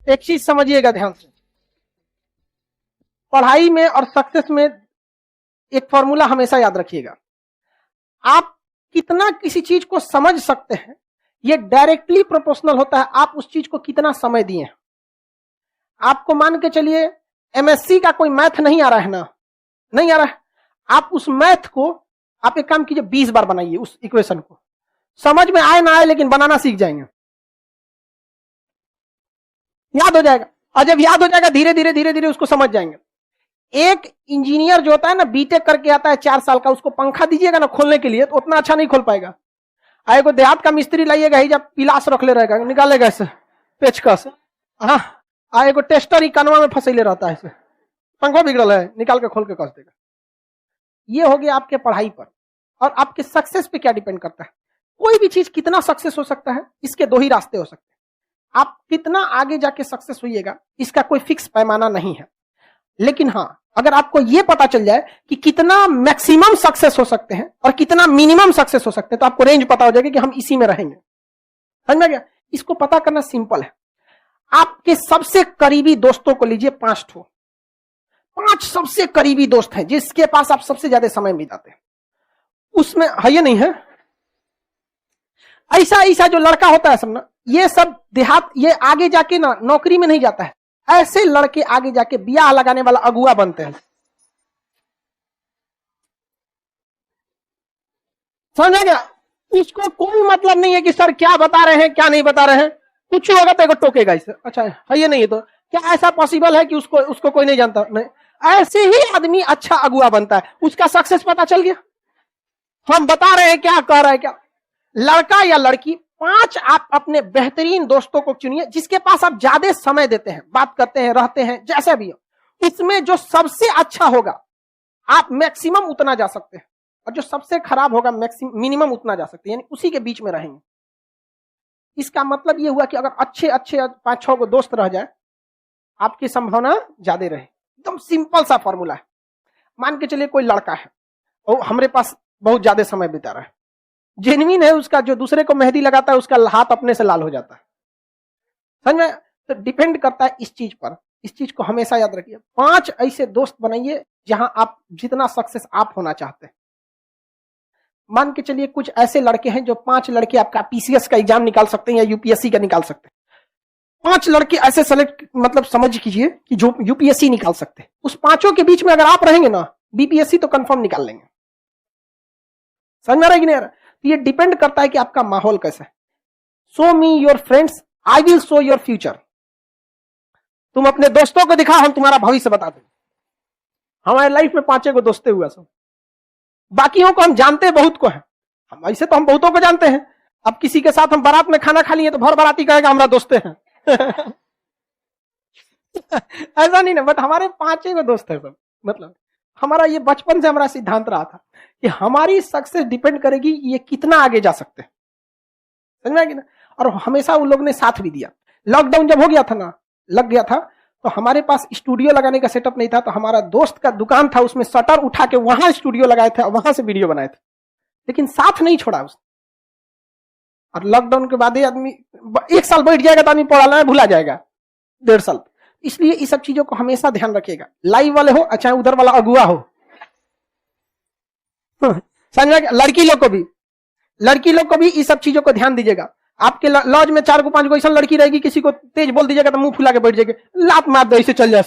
एक चीज समझिएगा ध्यान से, पढ़ाई में और सक्सेस में एक फॉर्मूला हमेशा याद रखिएगा। आप कितना किसी चीज को समझ सकते हैं ये डायरेक्टली प्रोपोर्शनल होता है आप उस चीज को कितना समय दिए हैं। आपको मान के चलिए एमएससी का कोई मैथ नहीं आ रहा है ना, नहीं आ रहा है, आप उस मैथ को आप एक काम कीजिए 20 बार बनाइए उस इक्वेशन को, समझ में आए ना आए लेकिन बनाना सीख जाएंगे, याद हो जाएगा। और जब याद हो जाएगा धीरे धीरे धीरे धीरे उसको समझ जाएंगे। एक इंजीनियर जो होता है ना बीटेक करके आता है 4 साल का, उसको पंखा दीजिएगा ना खोलने के लिए तो उतना अच्छा नहीं खोल पाएगा। आए को देहात का मिस्त्री लाइएगा ही जब पिलास रख ले रहेगा, निकालेगा ऐसे पेचकस, हाँ आए को टेस्टर ही कनवा में फंसेले रहता है, ऐसे पंखा बिगड़ल है निकाल के खोल के कस देगा। ये हो गया आपके पढ़ाई पर। और आपके सक्सेस पे क्या डिपेंड करता है, कोई भी चीज कितना सक्सेस हो सकता है इसके 2 ही रास्ते हो सकते हैं। आप कितना आगे जाके सक्सेस होइएगा इसका कोई फिक्स पैमाना नहीं है, लेकिन हाँ अगर आपको यह पता चल जाए कि कितना मैक्सिमम सक्सेस हो सकते हैं और कितना मिनिमम सक्सेस हो सकते हैं तो आपको रेंज पता हो जाएगा कि हम इसी में रहेंगे। समझ में गया? इसको पता करना सिंपल है। आपके सबसे करीबी दोस्तों को लीजिए 5 ठो, 5 सबसे करीबी दोस्त हैं जिसके पास आप सबसे ज्यादा समय बिताते हैं, उसमें है ये नहीं है ऐसा ऐसा जो लड़का होता है सब ना, ये सब देहात ये आगे जाके ना नौकरी में नहीं जाता है, ऐसे लड़के आगे जाके ब्याह लगाने वाला अगुआ बनते हैं। समझ गया? इसको कोई मतलब नहीं है कि सर क्या बता रहे हैं क्या नहीं बता रहे हैं, कुछ होगा तो टोकेगा इसे, अच्छा है ये नहीं है तो क्या ऐसा पॉसिबल है कि उसको कोई नहीं जानता? नहीं, ऐसे ही आदमी अच्छा अगुआ बनता है। उसका सक्सेस पता चल गया, हम बता रहे हैं क्या कह रहे हैं क्या। लड़का या लड़की 5 आप अपने बेहतरीन दोस्तों को चुनिए जिसके पास आप ज्यादा समय देते हैं, बात करते हैं, रहते हैं, जैसा भी हो। इसमें जो सबसे अच्छा होगा आप मैक्सिमम उतना जा सकते हैं और जो सबसे खराब होगा मिनिमम उतना जा सकते हैं, यानी उसी के बीच में रहेंगे। इसका मतलब यह हुआ कि अगर अच्छे अच्छे 5-6 को दोस्त रह जाए आपकी संभावना ज्यादा रहे। एकदम सिंपल सा फॉर्मूला है। मान के चलिए कोई लड़का है और हमारे पास बहुत ज्यादा समय बिता रहा है, जेन्युइन है उसका, जो दूसरे को मेहंदी लगाता है उसका हाथ अपने से लाल हो जाता है। समझ में? तो डिपेंड करता है इस चीज पर। इस चीज को हमेशा याद रखिए। 5 ऐसे दोस्त बनाइए जहां आप जितना सक्सेस आप होना चाहते हैं। मान के चलिए कुछ ऐसे लड़के हैं जो 5 लड़के आपका पीसीएस का एग्जाम निकाल सकते हैं या यूपीएससी का निकाल सकते हैं। 5 लड़के ऐसे सेलेक्ट मतलब समझ कीजिए कि जो यूपीएससी निकाल सकते हैं। उस 5 के बीच में अगर आप रहेंगे ना बीपीएससी तो कंफर्म निकाल लेंगे। समझ में आ रहा है कि नहीं? ये डिपेंड करता है कि आपका माहौल कैसा है। Show me your friends, I will show your future. तुम अपने दोस्तों को दिखा, हम तुम्हारा भविष्य बता दें। हमारे लाइफ में 5 को दोस्ते हुआ सब, बाकियों को हम जानते बहुत को हैं। हम ऐसे तो हम बहुतों को जानते हैं। अब किसी के साथ हम बारात में खाना खा लिए तो भर बाराती कहेगा हमारा दोस्ते हैं। ऐसा नहीं ना, बट हमारे 5 को दोस्त है सब। मतलब हमारा ये बचपन से हमारा सिद्धांत रहा था कि हमारी सक्सेस डिपेंड करेगी ये कितना आगे जा सकते हैं। समझ में आएगी ना? और हमेशा उन लोग ने साथ भी दिया। लॉकडाउन जब हो गया था ना, लग गया था, तो हमारे पास स्टूडियो लगाने का सेटअप नहीं था, तो हमारा दोस्त का दुकान था, उसमें शटर उठा के वहां स्टूडियो लगाए थे और वहां से वीडियो बनाए थे, लेकिन साथ नहीं छोड़ा उसने। और लॉकडाउन के बाद आदमी 1 साल बैठ जाएगा तो आदमी पढ़ाना भुला जाएगा, 1.5 साल। इसलिए इस सब चीजों को हमेशा ध्यान रखिएगा। लाइव वाले हो चाहे उधर वाला अगुआ हो। समझ में? लड़की लोग को भी इस सब चीजों को ध्यान दीजिएगा। आपके लॉज में 4 को 5 को ऐसा लड़की रहेगी, किसी को तेज बोल दीजिएगा तो मुंह फुला के बैठ जाएगी, लात मार दो, ऐसे चल जाए।